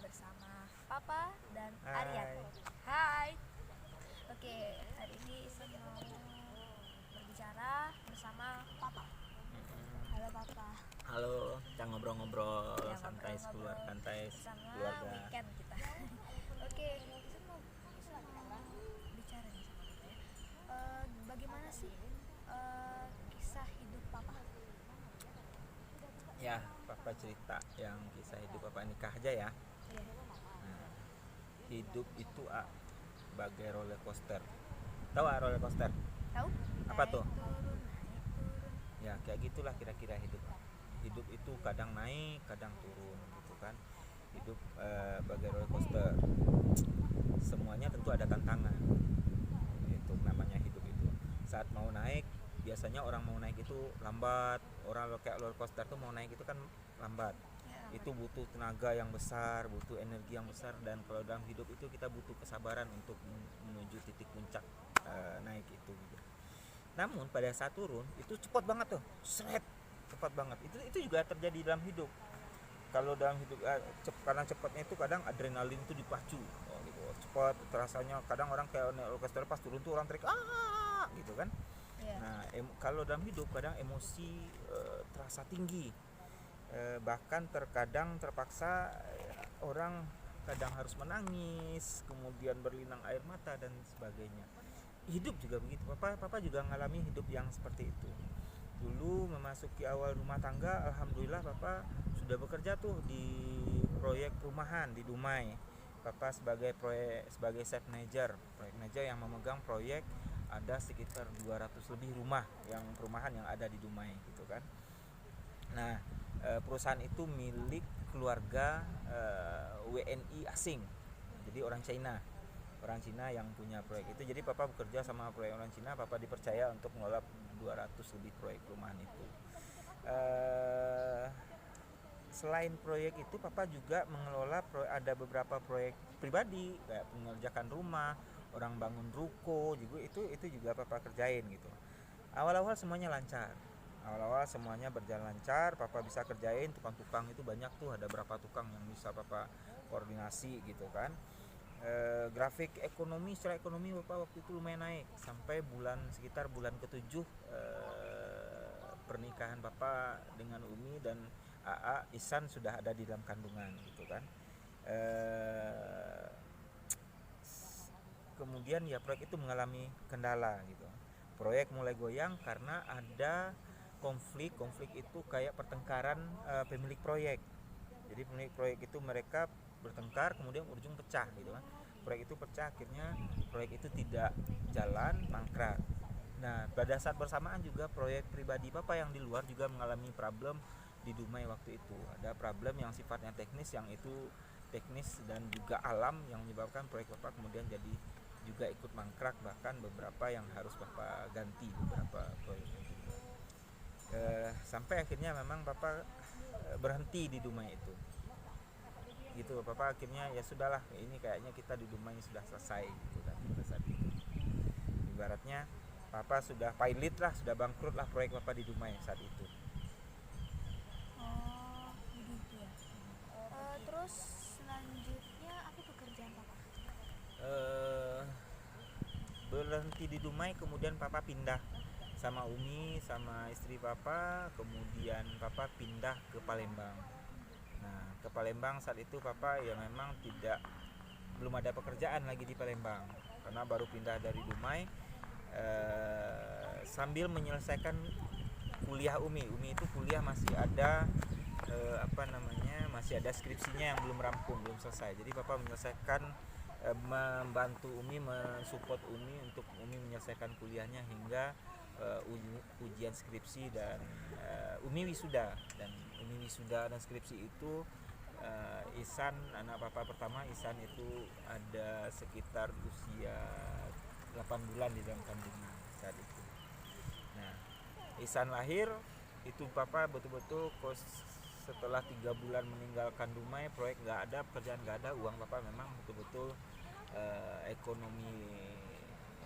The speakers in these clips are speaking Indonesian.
bersama Papa dan Aryan. Hai. Hai. Oke, hari ini saya mau berbicara bersama Papa. Halo Papa. Halo, kita ngobrol-ngobrol Ya, santai ngobrol-ngobrol santai bersama keluarga. weekend kita. Oke, saya mau bicara nih sama kita ya. Bagaimana sih kisah hidup Papa? Ya, Papa cerita yang kisah hidup Papa nikah aja ya. Iya. Nah, hidup itu bagai roller coaster. Tahu roller coaster? Tahu? Apa Naik tuh? turun, naik turun. Ya, kayak gitulah kira-kira hidup. Hidup itu kadang naik, kadang turun gitu kan. Hidup bagai roller coaster. Semuanya tentu ada tantangan. Itu namanya hidup itu. Saat mau naik, biasanya orang mau naik itu lambat. Orang kayak roller coaster tuh mau naik itu kan lambat. Ya, Itu butuh tenaga yang besar, butuh energi yang besar, dan kalau dalam hidup itu kita butuh kesabaran untuk menuju titik puncak naik itu gitu. Namun pada saat turun itu cepat banget tuh, seret, cepat banget. Itu juga terjadi dalam hidup. Kalau dalam hidup karena cepatnya itu kadang adrenalin itu dipacu, gitu, cepat terasanya. Kadang orang kayak roller coaster pas turun tuh orang teriak gitu kan. ya. Nah, kalau dalam hidup kadang emosi terasa tinggi. Bahkan terkadang terpaksa orang kadang harus menangis, kemudian berlinang air mata dan sebagainya. Hidup juga begitu. Papa juga mengalami hidup yang seperti itu. Dulu memasuki awal rumah tangga, alhamdulillah Papa sudah bekerja tuh di proyek perumahan di Dumai. Papa sebagai site manager, proyek manager yang memegang proyek ada sekitar 200 lebih rumah yang perumahan yang ada di Dumai gitu kan. Nah, perusahaan itu milik keluarga WNI asing. Jadi orang Cina yang punya proyek itu. Jadi Papa bekerja sama proyek orang Cina. Papa dipercaya untuk mengelola 200 lebih proyek perumahan itu. Selain proyek itu, Papa juga mengelola ada beberapa proyek pribadi kayak mengerjakan rumah, orang bangun ruko juga. Itu juga Papa kerjain gitu. Awal-awal semuanya lancar. Awal-awal semuanya berjalan lancar. Papa bisa kerjain tukang-tukang itu banyak tuh, ada berapa tukang yang bisa Papa koordinasi gitu kan. Grafik ekonomi, secara ekonomi Bapak waktu itu lumayan naik sampai sekitar bulan ke-7 pernikahan Bapak dengan Umi dan AA Ihsan sudah ada di dalam kandungan gitu kan. Kemudian ya proyek itu mengalami kendala gitu. Proyek mulai goyang karena ada konflik itu kayak pertengkaran pemilik proyek. Jadi pemilik proyek itu mereka bertengkar, kemudian ujung pecah gitu kan. Proyek itu pecah, akhirnya proyek itu tidak jalan, mangkrak. Nah, pada saat bersamaan juga proyek pribadi Papa yang di luar juga mengalami problem di Dumai waktu itu. Ada problem yang sifatnya teknis, yang itu teknis dan juga alam yang menyebabkan proyek Papa kemudian jadi juga ikut mangkrak, bahkan beberapa yang harus Papa ganti beberapa proyek itu. Sampai akhirnya memang Papa berhenti di Dumai itu. Gitu, Papa akhirnya ya sudahlah, ini kayaknya kita di Dumai sudah selesai gitu kan pada saat itu. Ibaratnya Papa sudah pilot lah, sudah bangkrut lah proyek Papa di Dumai saat itu. Oh, begitu ya. Terus selanjutnya apa pekerjaan Papa? Eh Berhenti di Dumai, kemudian Papa pindah sama Umi sama istri Papa, kemudian Papa pindah ke Palembang. Nah, ke Palembang saat itu Papa ya memang belum ada pekerjaan lagi di Palembang karena baru pindah dari Dumai. Sambil menyelesaikan kuliah Umi itu kuliah masih ada masih ada skripsinya yang belum rampung, belum selesai. Jadi Papa menyelesaikan, membantu Umi, mensupport Umi untuk Umi menyelesaikan kuliahnya hingga ujian skripsi dan Umi wisuda. Dan Umi wisuda dan skripsi itu, Ihsan, anak Papa pertama, Ihsan itu ada sekitar usia 8 bulan di dalam kandungan saat itu. Nah, Ihsan lahir itu Papa betul-betul setelah 3 bulan meninggalkan Dumai, proyek nggak ada, pekerjaan nggak ada, uang Papa memang betul-betul ekonomi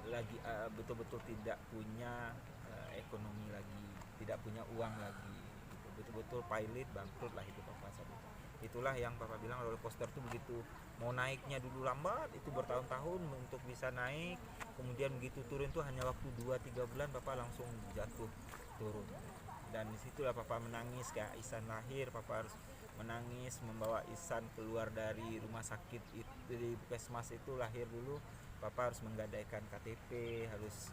lagi, betul-betul tidak punya ekonomi lagi, tidak punya uang lagi gitu. Betul-betul pilot, bangkrut lah hidup Papa saat itu. Itu itulah yang papa bilang roller coaster tuh begitu mau naiknya dulu lambat, itu bertahun-tahun untuk bisa naik, kemudian begitu turun tuh hanya waktu 2-3 bulan papa langsung jatuh turun. Dan disitulah papa menangis kayak Ihsan lahir, papa harus menangis membawa Ihsan keluar dari rumah sakit itu, di puskesmas itu lahir dulu, papa harus menggadaikan KTP, harus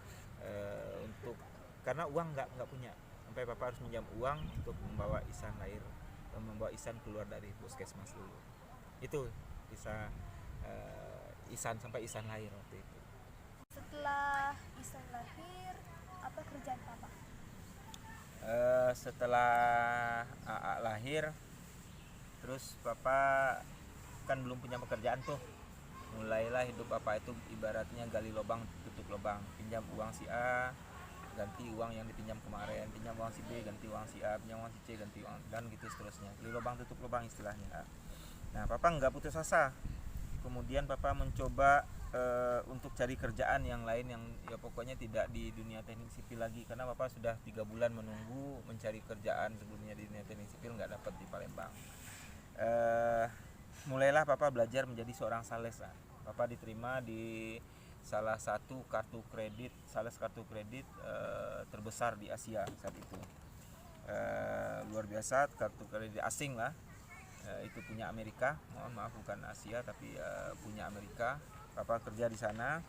untuk karena uang nggak punya, sampai papa harus minjam uang untuk membawa Ihsan lahir, membawa Ihsan keluar dari puskesmas dulu. Itu bisa Ihsan sampai Ihsan lahir waktu itu. Setelah Ihsan lahir, apa kerjaan papa? Setelah AA lahir, terus papa kan belum punya pekerjaan tuh, mulailah hidup papa itu ibaratnya gali lubang tutup lubang, pinjam uang si A ganti uang yang dipinjam kemarin, pinjam uang si B ganti uang si A, pinjam uang si C ganti uang, dan gitu seterusnya, gali lubang tutup lubang istilahnya. Nah papa nggak putus asa, kemudian papa mencoba untuk cari kerjaan yang lain yang ya pokoknya tidak di dunia teknik sipil lagi, karena papa sudah 3 bulan menunggu mencari kerjaan sebelumnya di dunia teknik sipil, nggak dapat di Palembang. Mulailah papa belajar menjadi seorang sales. Papa diterima di salah satu kartu kredit, sales kartu kredit terbesar di Asia saat itu. Luar biasa, kartu kredit asing lah, itu punya Amerika, mohon maaf bukan Asia tapi punya Amerika. Papa kerja di sana.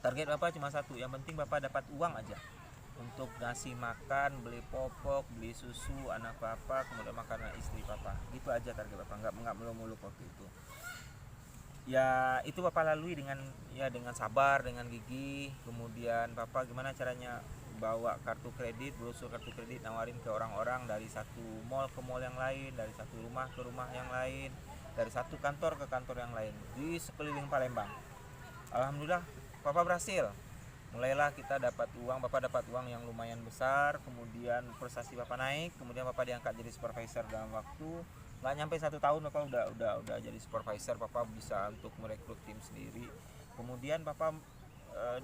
Target papa cuma satu, yang penting papa dapat uang aja untuk ngasih makan, beli popok, beli susu anak papa, kemudian makanan istri papa. Gitu aja target papa, nggak muluk-muluk waktu itu. Ya itu papa lalui dengan sabar, dengan gigih. Kemudian papa gimana caranya bawa kartu kredit, brosur kartu kredit, nawarin ke orang-orang, dari satu mall ke mall yang lain, dari satu rumah ke rumah yang lain, dari satu kantor ke kantor yang lain di sekeliling Palembang. Alhamdulillah papa berhasil. Mulailah kita dapat uang, papa dapat uang yang lumayan besar, kemudian prestasi papa naik, kemudian papa diangkat jadi supervisor dalam waktu nggak nyampe 1 tahun. Papa udah jadi supervisor, papa bisa untuk merekrut tim sendiri. Kemudian papa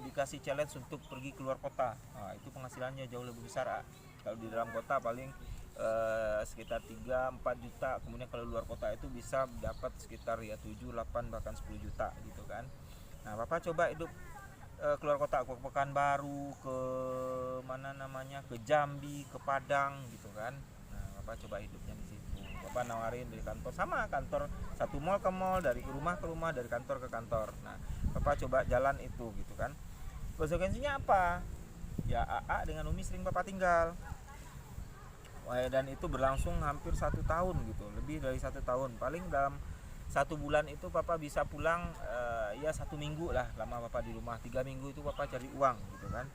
dikasih challenge untuk pergi keluar kota. Nah, itu penghasilannya jauh lebih besar. Kalau di dalam kota paling sekitar 3-4 juta, kemudian kalau luar kota itu bisa dapat sekitar ya 7-8 bahkan 10 juta gitu kan. Nah papa coba hidup keluar kota, ke Pekanbaru, ke mana namanya, ke Jambi, ke Padang gitu kan. Nah papa coba hidupnya di situ. Papa nawarin dari kantor, sama kantor, satu mall ke mall, dari rumah ke rumah, dari kantor ke kantor. Nah papa coba jalan itu gitu kan. Konsekuensinya apa? Ya AA dengan Umi sering papa tinggal. Dan itu berlangsung hampir 1 tahun gitu, lebih dari 1 tahun. Paling dalam 1 bulan itu papa bisa pulang ya 1 minggu lah lama papa di rumah. 3 minggu itu papa cari uang gitu kan.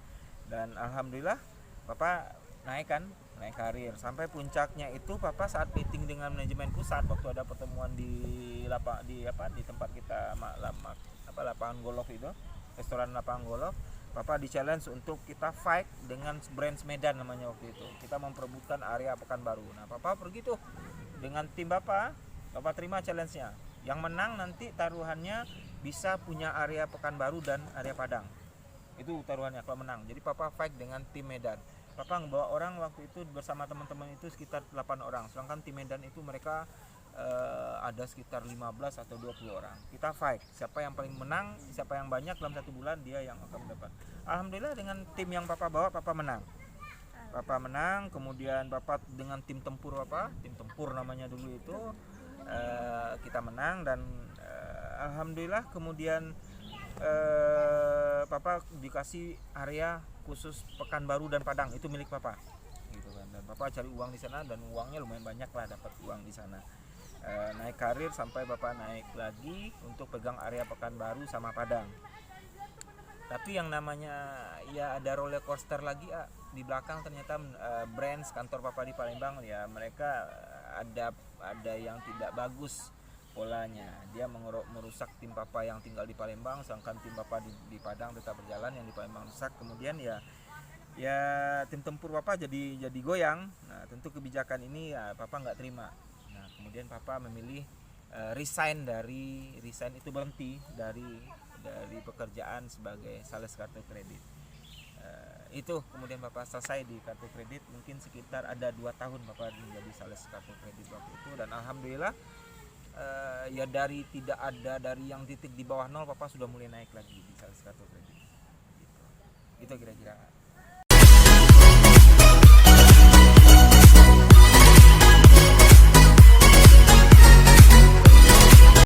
Dan alhamdulillah papa naik karir sampai puncaknya itu papa saat meeting dengan manajemen pusat, waktu ada pertemuan di tempat kita lapangan golf itu, restoran lapangan golf. Papa di challenge untuk kita fight dengan brand Medan namanya waktu itu. Kita memperebutkan area Pekanbaru. Nah papa pergi tuh dengan tim papa terima challenge-nya. Yang menang nanti taruhannya bisa punya area Pekanbaru dan area Padang. Itu taruhannya kalau menang. Jadi papa fight dengan tim Medan. Papa ngebawa orang waktu itu bersama teman-teman itu sekitar 8 orang. Sedangkan tim Medan itu mereka ada sekitar 15 atau 20 orang. Kita fight, siapa yang paling menang, siapa yang banyak dalam 1 bulan, dia yang akan mendapat. Alhamdulillah dengan tim yang papa bawa, papa menang. Papa menang, kemudian papa dengan tim tempur tim tempur namanya dulu itu, kita menang. Dan alhamdulillah kemudian papa dikasih area khusus Pekanbaru dan Padang, itu milik papa gitu kan. Dan papa cari uang di sana, dan uangnya lumayan banyak lah, dapat uang di sana. Naik karir sampai bapak naik lagi untuk pegang area Pekanbaru sama Padang. Tapi yang namanya ya ada roller coaster lagi di belakang. Ternyata branch kantor papa di Palembang ya, mereka ada yang tidak bagus polanya. Dia merusak tim papa yang tinggal di Palembang, sedangkan tim papa di Padang tetap berjalan, yang di Palembang rusak. Kemudian ya tim tempur papa jadi goyang. Nah tentu kebijakan ini ya papa nggak terima. Nah kemudian papa memilih resign itu berhenti dari pekerjaan sebagai sales kartu kredit. Itu kemudian Bapak selesai di kartu kredit, mungkin sekitar ada 2 tahun Bapak menjadi sales kartu kredit waktu itu, dan alhamdulillah ya dari tidak ada, dari yang titik di bawah nol Bapak sudah mulai naik lagi di sales kartu kredit gitu. Itu kira-kira